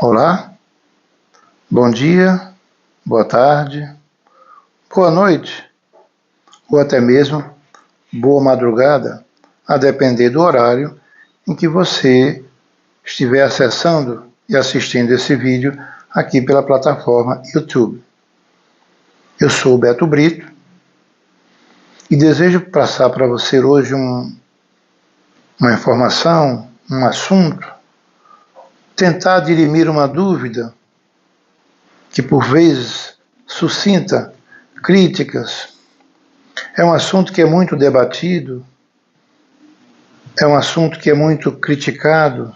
Olá, bom dia, boa tarde, boa noite, ou até mesmo boa madrugada, a depender do horário em que você estiver acessando e assistindo esse vídeo aqui pela plataforma YouTube. Eu sou o Beto Brito e desejo passar para você hoje uma informação, um assunto, tentar dirimir uma dúvida que por vezes suscita críticas. É um assunto que é muito debatido, é um assunto que é muito criticado,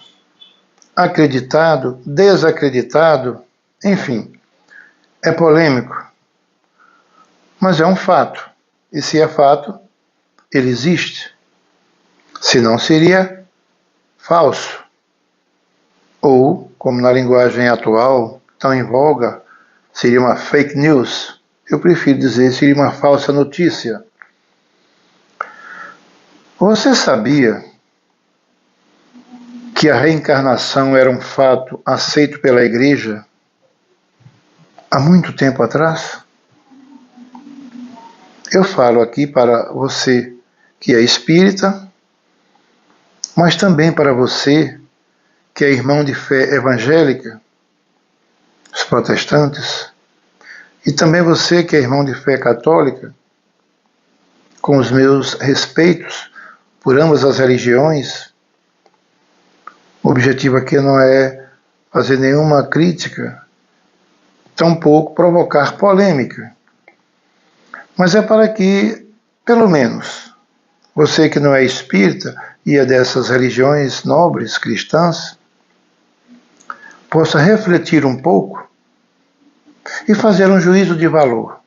acreditado, desacreditado, enfim, é polêmico. Mas é um fato, e se é fato, ele existe. Senão seria falso. Ou, como na linguagem atual, tão em voga, seria uma fake news. Eu prefiro dizer seria uma falsa notícia. Você sabia que a reencarnação era um fato aceito pela Igreja há muito tempo atrás? Eu falo aqui para você que é espírita, mas também para você que é irmão de fé evangélica, os protestantes, e também você que é irmão de fé católica, com os meus respeitos por ambas as religiões. O objetivo aqui não é fazer nenhuma crítica, tampouco provocar polêmica, mas é para que, pelo menos, você que não é espírita e é dessas religiões nobres cristãs, possa refletir um pouco e fazer um juízo de valor,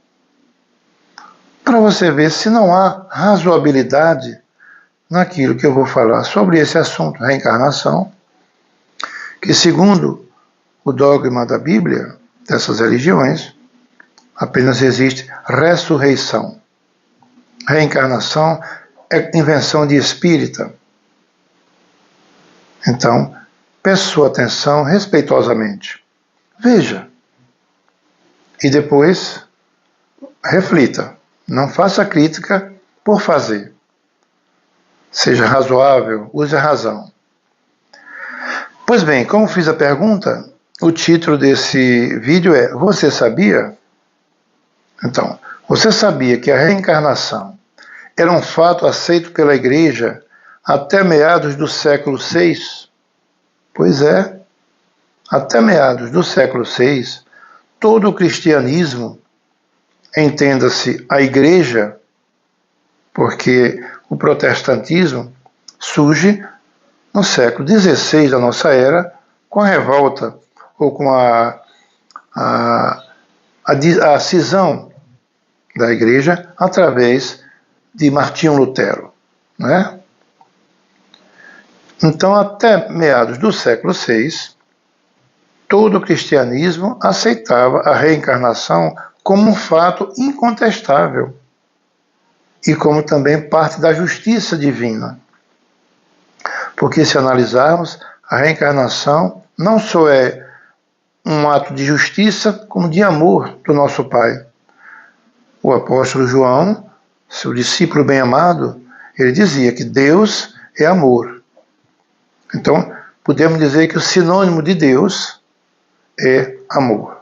para você ver se não há razoabilidade naquilo que eu vou falar sobre esse assunto, reencarnação, que segundo o dogma da Bíblia, dessas religiões, apenas existe ressurreição. Reencarnação é invenção de espírita. Então, peço sua atenção respeitosamente. Veja. E depois, reflita. Não faça crítica por fazer. Seja razoável, use a razão. Pois bem, como fiz a pergunta, o título desse vídeo é Você sabia? Então, você sabia que a reencarnação era um fato aceito pela Igreja até meados do século VI? Pois é, até meados do século VI, todo o cristianismo, entenda-se a Igreja, porque o protestantismo surge no século XVI da nossa era, com a revolta ou com a cisão da Igreja através de Martinho Lutero, né? Então, até meados do século VI, todo o cristianismo aceitava a reencarnação como um fato incontestável e como também parte da justiça divina. Porque se analisarmos, a reencarnação não só é um ato de justiça, como de amor do nosso Pai. O apóstolo João, seu discípulo bem-amado, ele dizia que Deus é amor. Então, podemos dizer que o sinônimo de Deus é amor.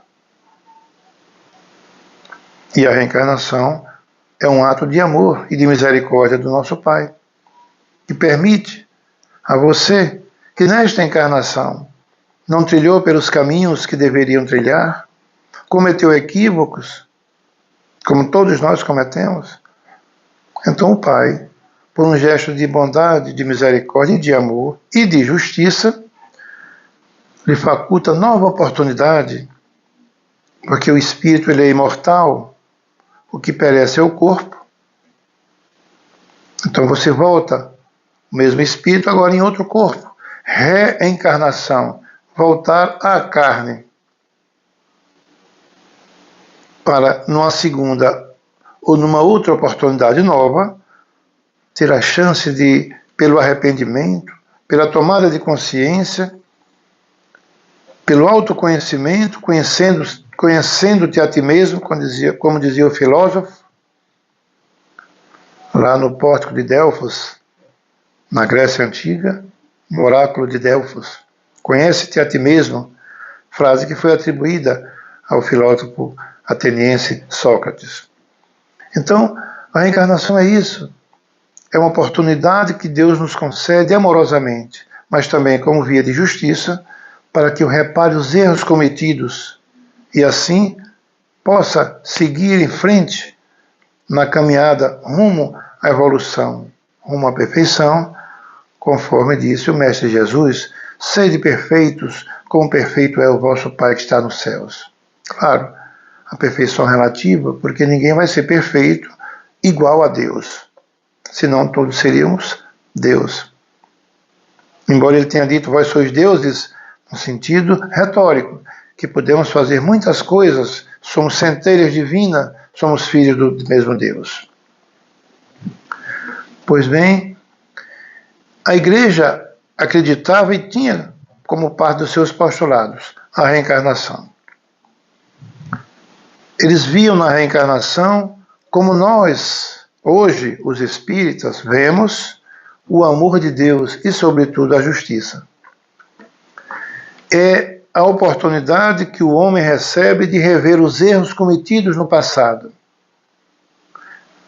E a reencarnação é um ato de amor e de misericórdia do nosso Pai, que permite a você que nesta encarnação não trilhou pelos caminhos que deveriam trilhar, cometeu equívocos, como todos nós cometemos. Então o Pai, por um gesto de bondade, de misericórdia, de amor e de justiça, lhe faculta nova oportunidade, porque o espírito ele é imortal, o que perece é o corpo. Então você volta, o mesmo espírito, agora em outro corpo. Reencarnação, voltar à carne, para numa segunda ou numa outra oportunidade nova, ter a chance de, pelo arrependimento, pela tomada de consciência, pelo autoconhecimento, conhecendo-te a ti mesmo, como dizia o filósofo, lá no pórtico de Delfos, na Grécia Antiga, no oráculo de Delfos. Conhece-te a ti mesmo, frase que foi atribuída ao filósofo ateniense Sócrates. Então, a reencarnação é isso. É uma oportunidade que Deus nos concede amorosamente, mas também como via de justiça, para que eu repare os erros cometidos e assim possa seguir em frente na caminhada rumo à evolução, rumo à perfeição, conforme disse o Mestre Jesus: sede perfeitos, como perfeito é o vosso Pai que está nos céus. Claro, a perfeição relativa, porque ninguém vai ser perfeito igual a Deus, senão todos seríamos Deus. Embora ele tenha dito, vós sois deuses, no sentido retórico, que podemos fazer muitas coisas, somos centelhas divinas, somos filhos do mesmo Deus. Pois bem, a igreja acreditava e tinha como parte dos seus postulados a reencarnação. Eles viam na reencarnação como nós, hoje, os espíritas, vemos o amor de Deus e, sobretudo, a justiça. É a oportunidade que o homem recebe de rever os erros cometidos no passado.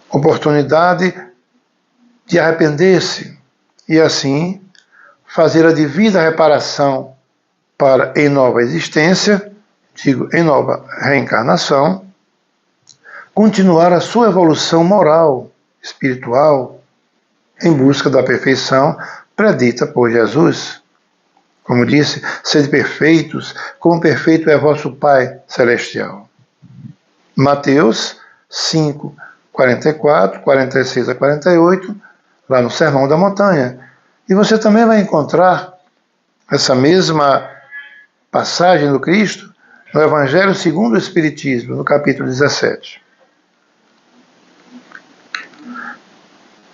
Oportunidade de arrepender-se e, assim, fazer a devida reparação para, em nova existência, em nova reencarnação, continuar a sua evolução moral, espiritual, em busca da perfeição predita por Jesus. Como disse, sede perfeitos, como perfeito é vosso Pai celestial. Mateus 5, 44, 46 a 48, lá no Sermão da Montanha. E você também vai encontrar essa mesma passagem do Cristo no Evangelho segundo o Espiritismo, no capítulo 17.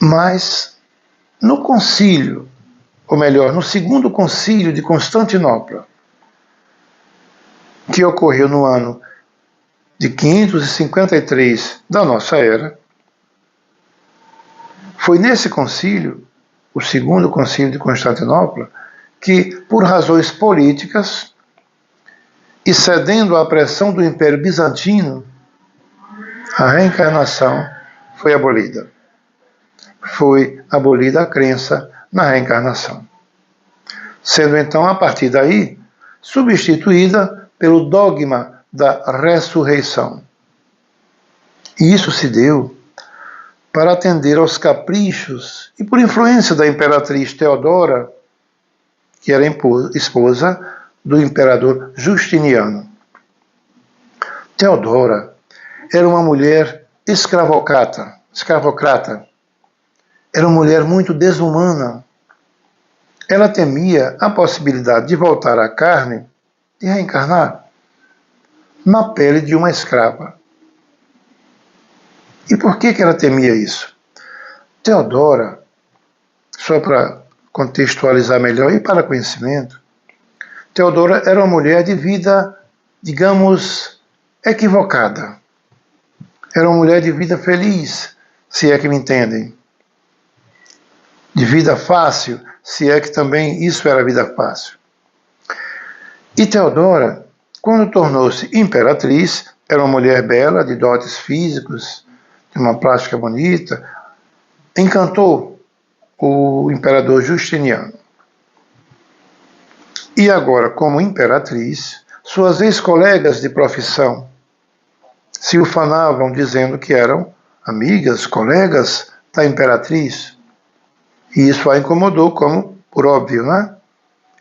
Mas no concílio, ou melhor, no segundo concílio de Constantinopla, que ocorreu no ano de 553 da nossa era, foi nesse concílio, o segundo concílio de Constantinopla, que, por razões políticas e cedendo à pressão do Império Bizantino, a reencarnação foi abolida. Foi abolida a crença na reencarnação, sendo então, a partir daí, substituída pelo dogma da ressurreição. E isso se deu para atender aos caprichos e por influência da imperatriz Teodora, que era esposa do imperador Justiniano. Teodora era uma mulher escravocrata. Era uma mulher muito desumana. Ela temia a possibilidade de voltar à carne e reencarnar na pele de uma escrava. E por que ela temia isso? Teodora, só para contextualizar melhor e para conhecimento, Teodora era uma mulher de vida, digamos, equivocada. Era uma mulher de vida feliz, se é que me entendem. De vida fácil, se é que também isso era vida fácil. E Teodora, quando tornou-se imperatriz, era uma mulher bela, de dotes físicos, de uma plástica bonita, encantou o imperador Justiniano. E agora, como imperatriz, suas ex-colegas de profissão se ufanavam dizendo que eram amigas, colegas da imperatriz. E isso a incomodou, como por óbvio, né?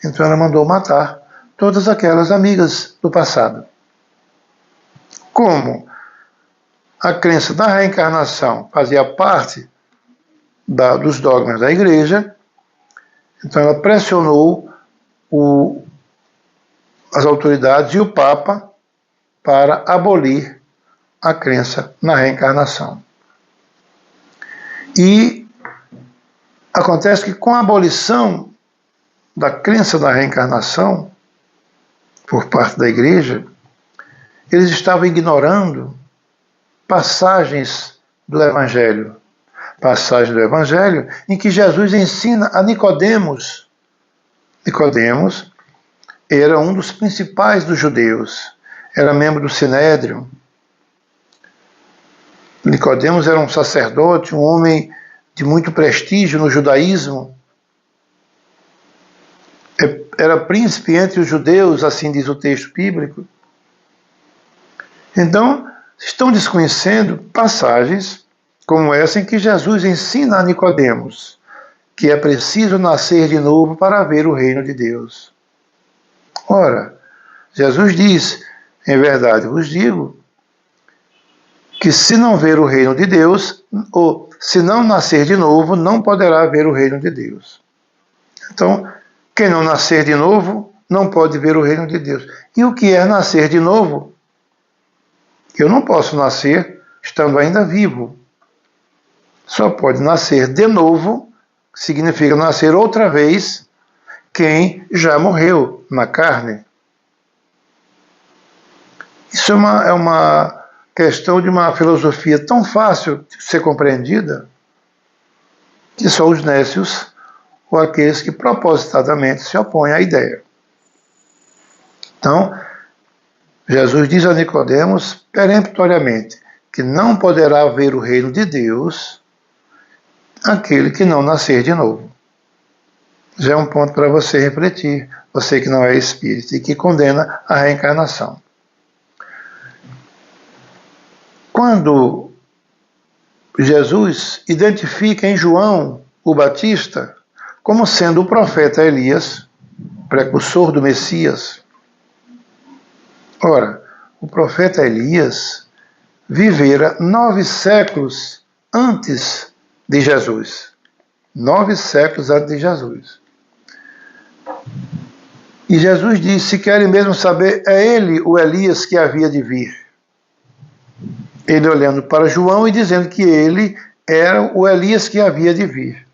Então ela mandou matar todas aquelas amigas do passado. Como a crença da reencarnação fazia parte dos dogmas da igreja, então ela pressionou as autoridades e o Papa para abolir a crença na reencarnação. E acontece que com a abolição da crença na reencarnação, por parte da igreja, eles estavam ignorando passagens do Evangelho. Passagem do Evangelho em que Jesus ensina a Nicodemos. Nicodemos era um dos principais dos judeus, era membro do Sinédrio. Nicodemos era um sacerdote, um homem de muito prestígio no judaísmo. Era príncipe entre os judeus, assim diz o texto bíblico. Então, estão desconhecendo passagens como essa em que Jesus ensina a Nicodemos que é preciso nascer de novo para ver o reino de Deus. Ora, Jesus diz, em verdade vos digo, que se não ver o reino de Deus, ou se não nascer de novo, não poderá ver o reino de Deus. Então, quem não nascer de novo, não pode ver o reino de Deus. E o que é nascer de novo? Eu não posso nascer estando ainda vivo. Só pode nascer de novo, significa nascer outra vez, quem já morreu na carne. Isso é uma questão de uma filosofia tão fácil de ser compreendida que só os nécios ou aqueles que propositadamente se opõem à ideia. Então, Jesus diz a Nicodemos peremptoriamente que não poderá ver o reino de Deus aquele que não nascer de novo. Já é um ponto para você refletir, você que não é espírita e que condena a reencarnação. Quando Jesus identifica em João o Batista como sendo o profeta Elias, precursor do Messias. Ora, o profeta Elias vivera 9 séculos antes de Jesus. 9 séculos antes de Jesus. E Jesus disse, se querem mesmo saber, é ele o Elias que havia de vir. Ele olhando para João e dizendo que ele era o Elias que havia de vir.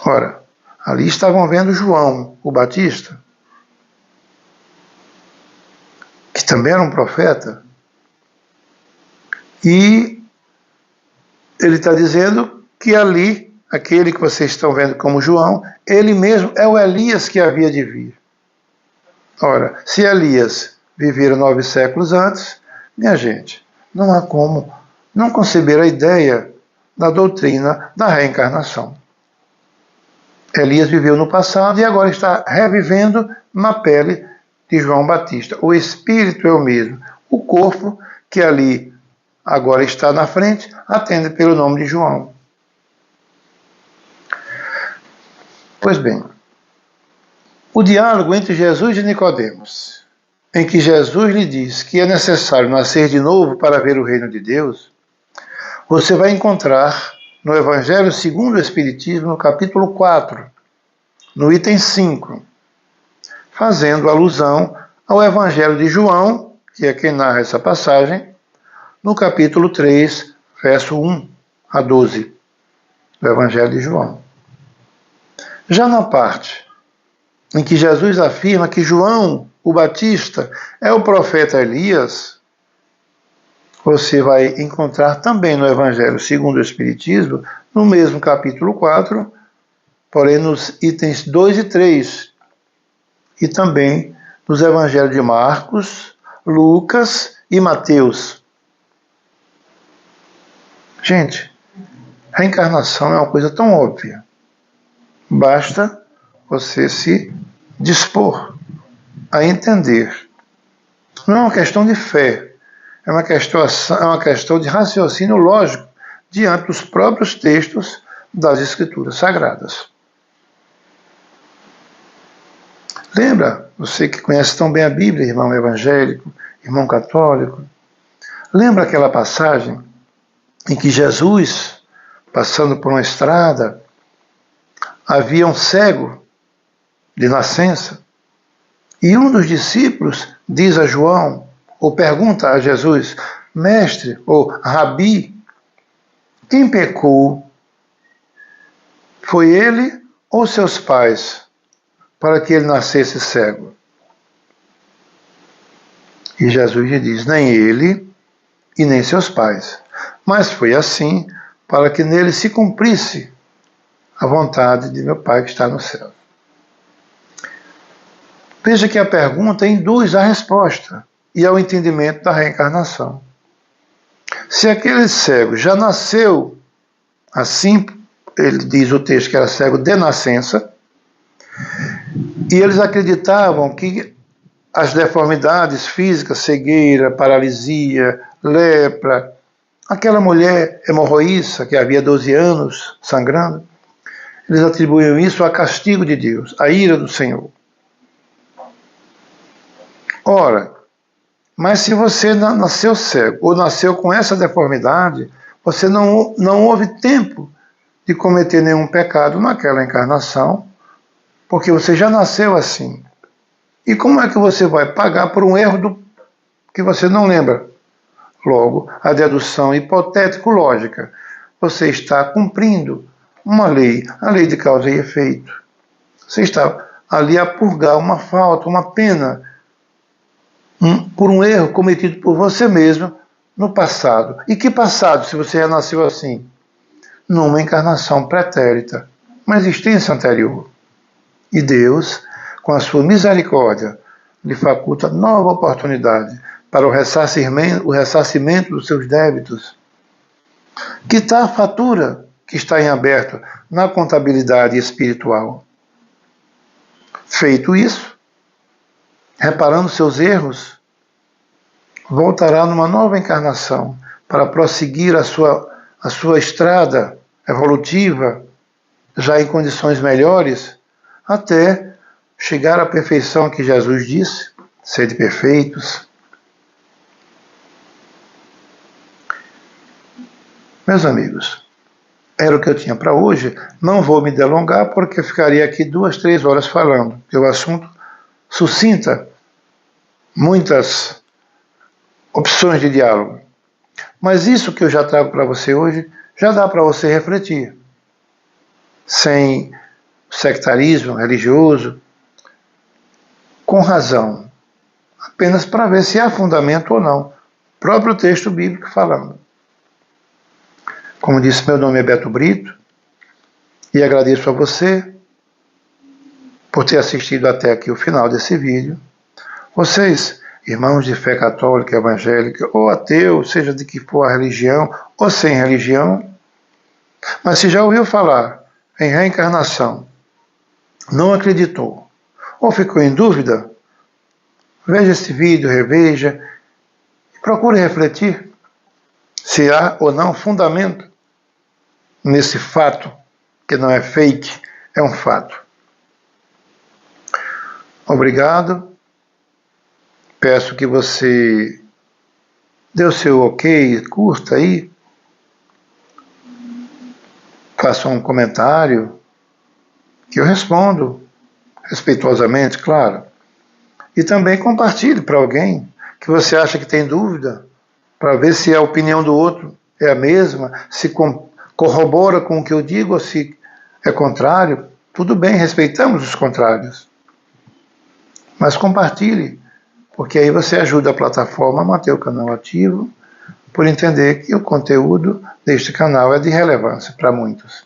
Ora, ali estavam vendo João, o Batista, que também era um profeta, e ele está dizendo que ali, aquele que vocês estão vendo como João, ele mesmo é o Elias que havia de vir. Ora, se Elias vivera 9 séculos antes, minha gente, não há como não conceber a ideia da doutrina da reencarnação. Elias viveu no passado e agora está revivendo na pele de João Batista. O espírito é o mesmo. O corpo, que ali agora está na frente, atende pelo nome de João. Pois bem, o diálogo entre Jesus e Nicodemos, em que Jesus lhe diz que é necessário nascer de novo para ver o reino de Deus, você vai encontrar no Evangelho segundo o Espiritismo, no capítulo 4, no item 5, fazendo alusão ao Evangelho de João, que é quem narra essa passagem, no capítulo 3, verso 1 a 12, do Evangelho de João. Já na parte em que Jesus afirma que João, o Batista, é o profeta Elias, você vai encontrar também no Evangelho segundo o Espiritismo, no mesmo capítulo 4, porém nos itens 2 e 3, e também nos Evangelhos de Marcos, Lucas e Mateus. Gente, reencarnação é uma coisa tão óbvia. Basta você se dispor a entender. Não é uma questão de fé, é uma questão de raciocínio lógico diante dos próprios textos das Escrituras Sagradas. Lembra, você que conhece tão bem a Bíblia, irmão evangélico, irmão católico, lembra aquela passagem em que Jesus, passando por uma estrada, havia um cego de nascença, e um dos discípulos diz a João, ou pergunta a Jesus, mestre, ou rabi, quem pecou? Foi ele ou seus pais, para que ele nascesse cego? E Jesus lhe diz: nem ele e nem seus pais, mas foi assim para que nele se cumprisse a vontade de meu Pai que está no céu. Veja que a pergunta induz à resposta e ao entendimento da reencarnação. Se aquele cego já nasceu assim, ele diz o texto que era cego de nascença, e eles acreditavam que as deformidades físicas, cegueira, paralisia, lepra, aquela mulher hemorroíça que havia 12 anos sangrando, eles atribuíam isso a castigo de Deus, a ira do Senhor. Ora, mas se você nasceu cego ou nasceu com essa deformidade, você não houve tempo de cometer nenhum pecado naquela encarnação, porque você já nasceu assim. E como é que você vai pagar por um erro que você não lembra? Logo, a dedução hipotético-lógica, você está cumprindo uma lei, a lei de causa e efeito. Você está ali a purgar uma falta, uma pena, por um erro cometido por você mesmo no passado. E que passado, se você já nasceu assim? Numa encarnação pretérita, uma existência anterior. E Deus, com a sua misericórdia, lhe faculta nova oportunidade para o ressarcimento dos seus débitos. Quitar a fatura que está em aberto na contabilidade espiritual. Feito isso, reparando seus erros, voltará numa nova encarnação para prosseguir a sua estrada evolutiva, já em condições melhores, até chegar à perfeição que Jesus disse, sede perfeitos. Meus amigos, era o que eu tinha para hoje. Não vou me delongar porque ficaria aqui 2, 3 horas falando, porque o assunto suscita muitas opções de diálogo. Mas isso que eu já trago para você hoje, já dá para você refletir. Sem sectarismo religioso, com razão, apenas para ver se há fundamento ou não. Próprio texto bíblico falando. Como disse, meu nome é Beto Brito, e agradeço a você por ter assistido até aqui o final desse vídeo. Vocês, irmãos de fé católica, evangélica, ou ateu, seja de que for a religião, ou sem religião, mas se já ouviu falar em reencarnação, não acreditou, ou ficou em dúvida, veja esse vídeo, reveja, e procure refletir se há ou não fundamento nesse fato, que não é fake, é um fato. Obrigado. Peço que você dê o seu ok, curta aí, faça um comentário, que eu respondo, respeitosamente, claro. E também compartilhe para alguém que você acha que tem dúvida, para ver se a opinião do outro é a mesma, se corrobora com o que eu digo ou se é contrário. Tudo bem, respeitamos os contrários. Mas compartilhe, porque aí você ajuda a plataforma a manter o canal ativo, por entender que o conteúdo deste canal é de relevância para muitos.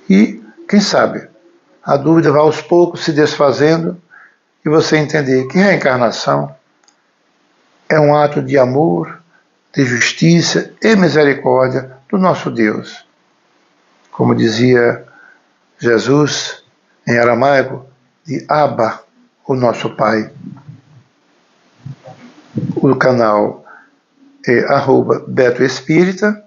E, quem sabe, a dúvida vai aos poucos se desfazendo e você entender que reencarnação é um ato de amor, de justiça e misericórdia do nosso Deus. Como dizia Jesus em aramaico, de Abba, o nosso Pai. O canal é @BetoEspírita.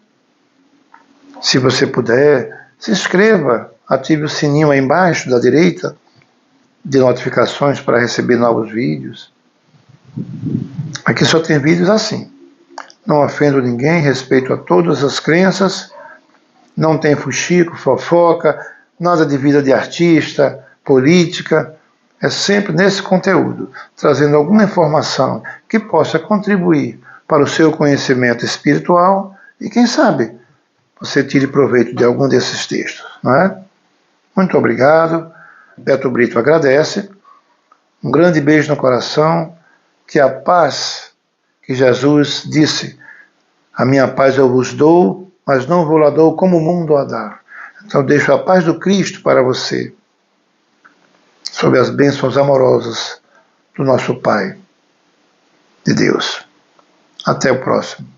Se você puder, se inscreva, ative o sininho aí embaixo da direita de notificações para receber novos vídeos. Aqui só tem vídeos assim. Não ofendo ninguém, respeito a todas as crenças, não tem fuxico, fofoca, nada de vida de artista, política. É sempre nesse conteúdo, trazendo alguma informação que possa contribuir para o seu conhecimento espiritual e, quem sabe, você tire proveito de algum desses textos, não é? Muito obrigado. Beto Brito agradece. Um grande beijo no coração que a paz que Jesus disse, a minha paz eu vos dou, mas não vou lá dou como o mundo a dar. Então deixo a paz do Cristo para você, sob as bênçãos amorosas do nosso Pai, de Deus. Até o próximo.